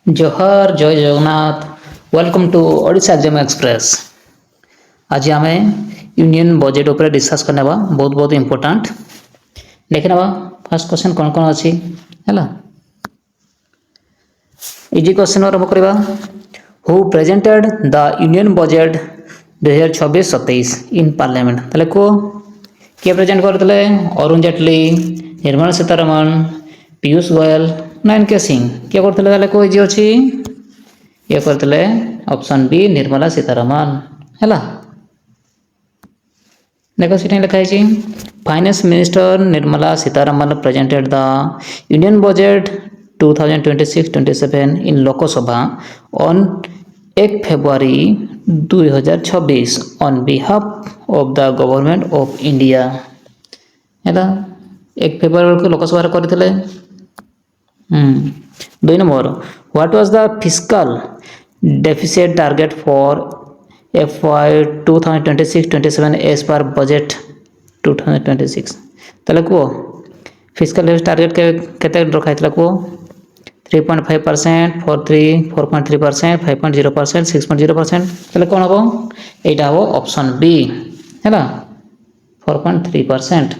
जोहार जय Jagannath welcome to Odisha exam express. आज आम यूनियन बजेट उपर डिस्कस करने बहुत बहुत इंपोर्टेंट देखने फर्स्ट क्वेश्चन कौन कौन अच्छी है इजी क्वेश्चन आरंभ करवा। Who presented the union budget 2026-27 in parliament ताले को किए प्रेजेंट करते अरुण जेटली, निर्मला सीतारमण, पीयूष गोयल ना एन के सिंह किए करते को इजी अच्छी ये करते ऑप्शन बी निर्मला सीतारमण है। देखो सीट लिखाई finance minister Nirmala Sitharaman presented the union budget 2026-27 in Lok Sabha on 1 February 2026 on behalf of the government of India है 1 February को लोकसभा करते। 2 number what was the fiscal deficit target for FY 2026-27 as per budget 2026 ताले को fiscal deficit target केते रखाइतला को 3.5%, 4.3%, 5.0%, 6.0% ताले कोन हो एटा हो ऑप्शन बी हैला 4.3%।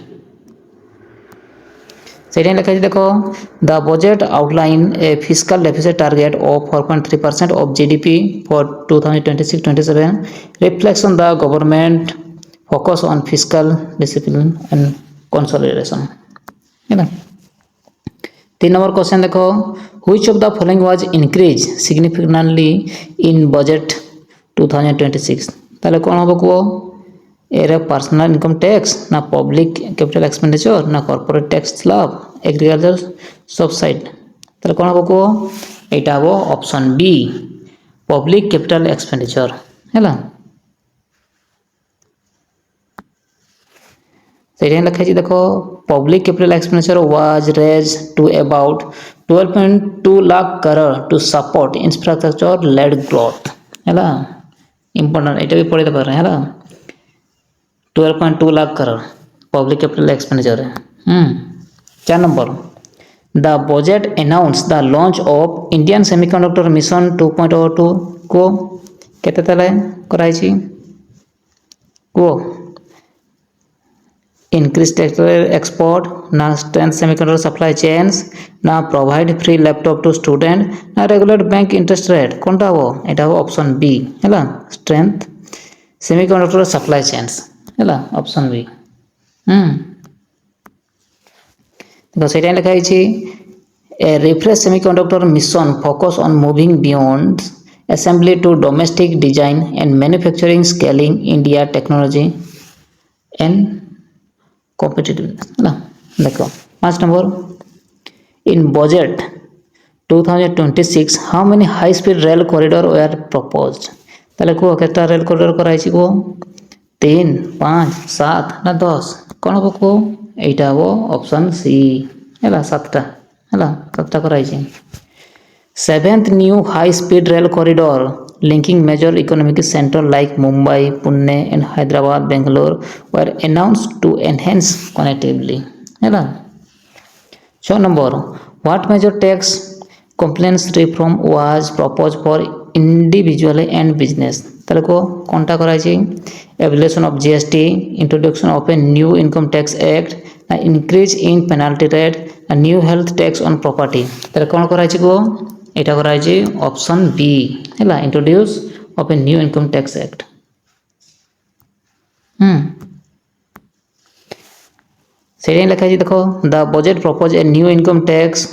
सेटा लिखा देखो the budget outline A fiscal deficit target of 4.3% of GDP for 2026-27 reflects on the government focus on fiscal discipline and consolidation है ना। 3 नंबर क्वेश्चन देखो which of the following was increase significantly in budget 2026 ताले कोन हो को array personal income tax ना public capital expenditure ना corporate tax slab agriculture subsidy ताले कोन हो को एटा हो option B public capital expenditure हैला। सेटा लिखा देखो public capital expenditure was raise to about 12.2 lakh crore to support infrastructure led growth हैला इंपोर्टेंट एटा भी पढ़े पारे हैला 12.2 lakh crore public capital expenditure है। 4 number the budget announce the launch of Indian semiconductor mission 2.02 को केते तले कराई को इंक्रीज टेक्सटाइल एक्सपोर्ट ना स्ट्रेंथ सेमीकंडक्टर सप्लाई चेन्स ना provide free laptop to student ना रेगुलेट बैंक इंटरेस्ट रेट कोनटा हो एटा हो ऑप्शन बी हैला स्ट्रेंथ सेमीकंडक्टर सप्लाई चेन्स हैला ऑप्शन बी। देखो सेटा लिखा ए refresh semiconductor mission focus on moving beyond assembly to domestic design and manufacturing scaling India technology and competitiveness है ना। देखो 5 number in budget 2026 how many high speed rail corridor were proposed ताले को केटा रेल कॉरिडोर कराई को 3, 5, 7 ना 10 कौन हो को एटा वो ऑप्शन सी हैला 7टा हैला 7टा कराई 7th new high speed rail corridor linking major economic centers like Mumbai, Pune and Hyderabad, Bangalore were announced to enhance connectivity है ना। 6 number what major tax compliance reform was proposed for individual and business ताले को कौनटा कराई abolition of GST, introduction of a new income tax act, an increase in penalty rate, a new health tax on property ताले कौन कराई को एटा कराई option B हैला introduce of a new income tax act. Second लिखा देखो the budget propose a new income tax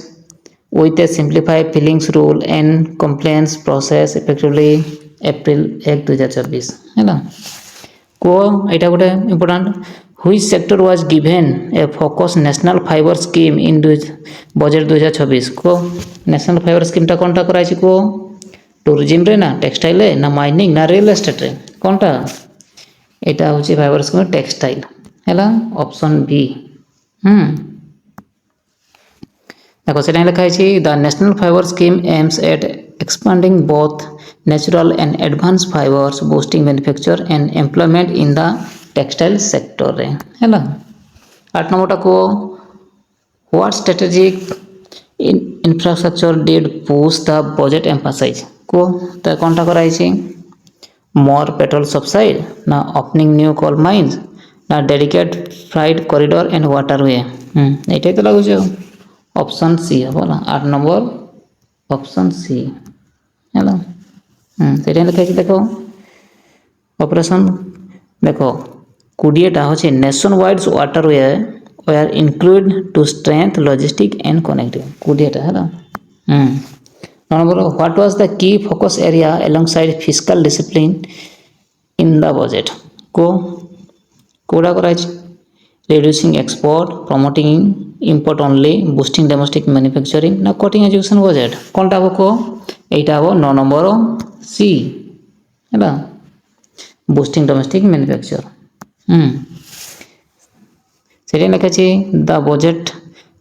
with a simplified filings rule and complaints process effectively April 1, 2024 हैला को एटा गोटे important which sector was given a focus national fiber scheme in budget 2026 को national fiber scheme टा कोनटा कराई को tourism रे ना टेक्सटाइल रे ना माइनिंग ना रियल एस्टेट रे कोनटा एटा होची फाइबर स्कीम टेक्सटाइल हैला ऑप्शन बी। देखो सेटा लिखा है the national fibre scheme aims at expanding both natural and advance fibres boosting manufacture and employment in the textile sector रे हैला। 8 नंबर को what strategic infrastructure did push the budget emphasize को तो कौनटा कराई more petrol subsidy ना opening new coal mines ना dedicated freight corridor and waterway এইটাই তো লাগুছে অপশন সি হবো না 8 নম্বর অপশন সি হ্যালো সেটা লেখা দেখো অপারেশন দেখো 20টা হচ্ছে nationwide waterway were include to strengthen logistic and connecting 20টা hello number what was the key focus area alongside fiscal discipline in the budget কোটা করা reducing export, promoting import only, boosting domestic manufacturing না cutting education budget কোনটা হবো কো এইটা হবো 9 number C এটা boosting domestic manufacture সেটা লেখাছি the budget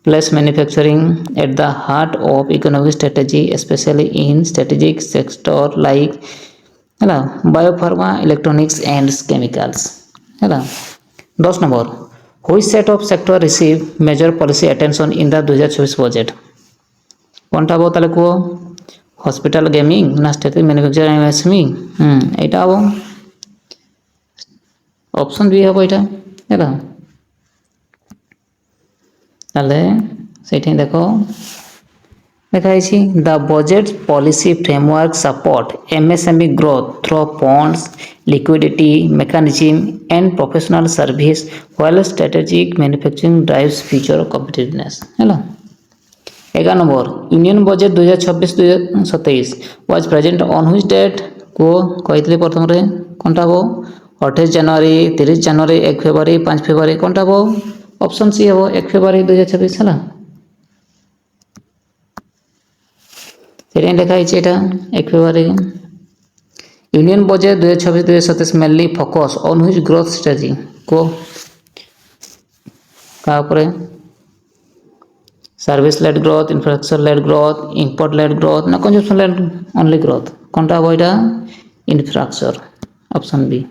place manufacturing at the heart of economic strategy especially in strategic sector like ହେଲା biopharma electronics and chemicals ହେଲା 10 নম্বর Which set of sector receive major policy attention in the 2024 budget? কোনটা হবো তাহলে কো hospital gaming না static manufacturing MSME এটা হবো option B হবো এটা এটা তাহলে সেটাই দেখো লেখা হয়েছে the budget policy framework support MSME growth through funds liquidity mechanism and professional service while strategic manufacturing drives future competitiveness hello 11 number union budget 2026-2027 was present on which date को কইতলে প্রথমরে কোনটা হবো 28 জানুয়ারি 30 জানুয়ারি 1 ফেব্রুয়ারি 5 ফেব্রুয়ারি কোনটা হবো অপশন সি হবো 1 ফেব্রুয়ারি 2026 হলো সেটাই লেখা হয়েছে এটা 1 February union budget 2026-2027 mainly focus on which growth strategy को कापरे service led growth infrastructure led growth import led growth ना कंजम्पशन लेड ओनली ग्रोथ कोनटा हबो এটা इंफ्रास्ट्रक्चर ऑप्शन बी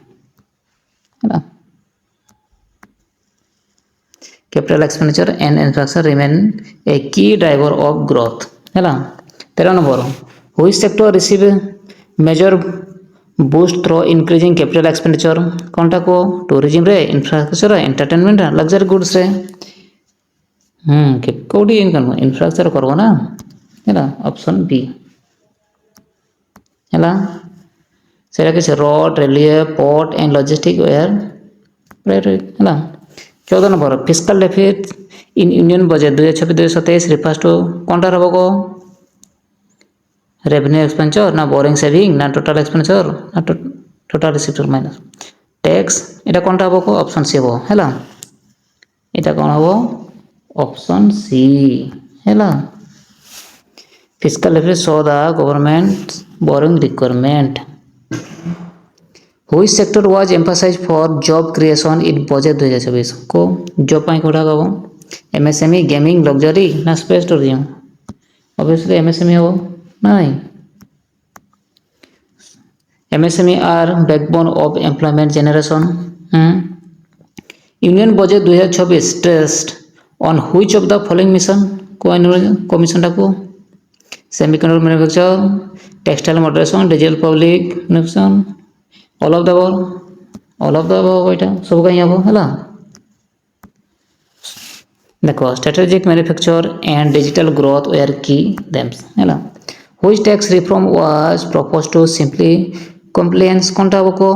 है capital expenditure and infrastructure remain a key driver of growth है 13 number which sector receive major boost through increasing capital expenditure कोनटा को tourism रे infrastructure entertainment luxury goods रे कोडी इनकम इंफ्रास्ट्रक्चर करबो ना हैला ऑप्शन बी हैला सेरा के road railway port and logistic वेयर हैला 14 number fiscal deficit in union budget 2026-2027 refers to कोनटा रहबो को रेवेन्यू एक्सपेंडिचर ना बोरिंग सेविंग ना टोटल एक्सपेंडिचर ना टोटल रिसीप्ट माइनस टैक्स এটা কোনটা হবে কো অপশন সি হবে হেলা এটা কোন হবে অপশন সি হেলা fiscal deficit show the government borrowing requirement which sector was emphasized for job creation in budget 2026 को जॉब ପାଇଁ कोठा कहबो एमएसएमई गेमिंग लग्जरी ना स्पेस टूरिज्म ऑब्वियसली एमएसएमई हो नहीं MSME are backbone of employment generation union budget 2026 stressed on which of the following mission को mission टाको semiconductor manufacture textile moderation digital public mission all of the एटा सब कहीं हबो हला देखो strategic manufacture and digital growth where की देम्स हला Which tax reform was proposed to simply compliance कोनटा को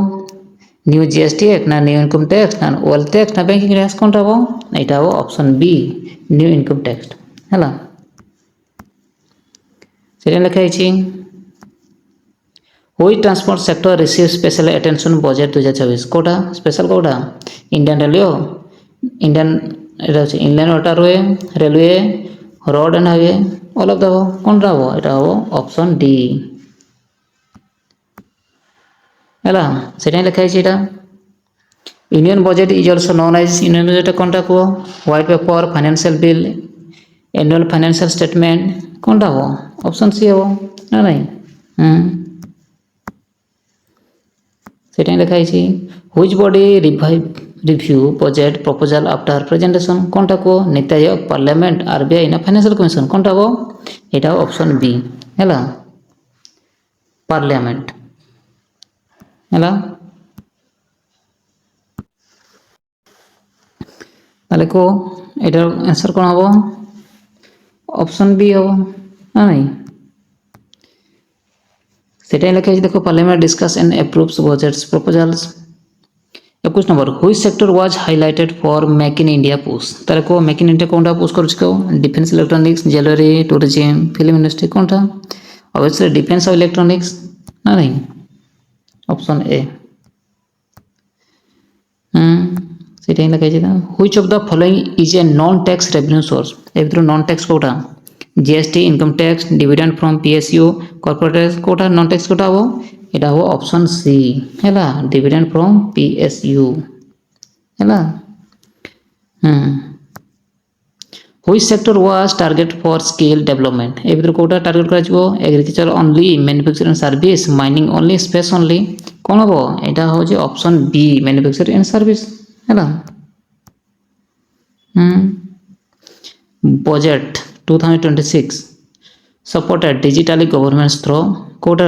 न्यू जीएसटी एक्ट ना न्यू इनकम टैक्स ना वेल्थ टैक्स ना बैंकिंग टैक्स कोनटा को एटा हो option B new income tax हला सेकेंड लिखा है Which transport sector receives special attention budget 2026 कोटा स्पेशल कोटा Indian railway Indian Indian waterway railway road and highway all of the कोनटा हो এটা हो ऑप्शन डी ହେଲା সেটাই লেখা আছে এটা union budget is also known as union budget कोनटा को white paper financial bill annual financial statement कोनटा हो ऑप्शन सी हो ना नहीं সেটাই লেখা আছে which body review budget proposal after presentation কোনটা কো নীতি আয়োগ পার্লামেন্ট আরবিআই না ফাইনান্সিয়াল কমিশন কোনটা হব এটা অপশন বি ହେଲା পার্লামেন্ট ହେଲା তাহলে কো এটার आंसर কোন হব অপশন বি হব না নাই সেটাই লেখা আছে দেখো parliament discuss and approves budgets proposals 21 number which sector was highlighted for make in India push তাহলে কো মেক ইন ইন্ডিয়া কোনটা পুশ করছে কো defence electronics jewellery tourism film industry কোনটা অবভিয়াসলি ডিফেন্স অফ ইলেকট্রনিক্স না নাই অপশন এ সেটাই লেখা আছে which of the following is a non tax revenue source এর ভিতরে নন ট্যাক্স কোটা GST income tax dividend from PSU corporate tax কোটা নন ট্যাক্স কোটা হবো এটা হবো অপশন সি ହେଲା ডিভিডেন্ড ফ্রম পিএসইউ ହେଲା which sector was target for skill development এ ভিতরে কোটা টার্গেট করা যাব agriculture only manufacturing and service mining only space only কোন হবো এটা হচ্ছে option B manufacturing and service ହେଲା budget 2026 supported digitally governments through କୋଉଟା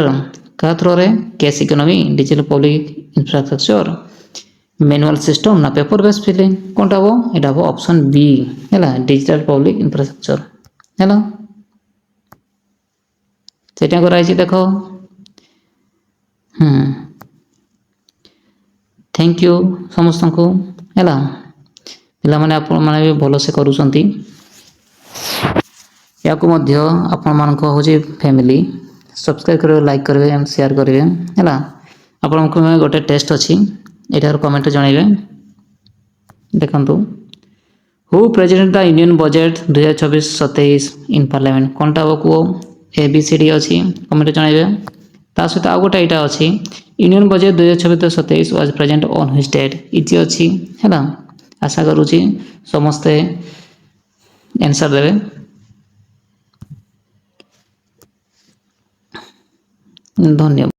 କାହା ଥ୍ରୋରେ cash economy digital public infrastructure manual system ନା ପେପର ବେସ୍ ଫିଲିଂ କୋଉଟା ହବ ଏଟା ହବ ଅପସନ ବି ହେଲା ଡିଜିଟାଲ ପବ୍ଲିକ ଇନଫ୍ରାଷ୍ଟ୍ରକ୍ଚର ହେଲା ସେଟା କରାଯାଇଛି ଦେଖ थैंक यू ସମସ୍ତଙ୍କୁ ହେଲା ପିଲାମାନେ ଆପଣମାନେ ବି ଭଲସେ କରୁଛନ୍ତି याकु मध्य आपण मानक होची फैमिली सब्सक्राइब करिवे लाइक करिवे एंड शेयर करिवे हैला आपण को गोटे टेस्ट अछि एटार कमेंट जणाइबे देखंतु who present the Indian budget 2026-27 in parliament कोनटा बकु ए बी सी डी अछि कमेंट जणाइबे ता सहित आ गोटे एटा अछि Indian budget 2026-27 was present on his date इति अछि हैला आशा करूची समस्त आंसर देबे धन्यवाद।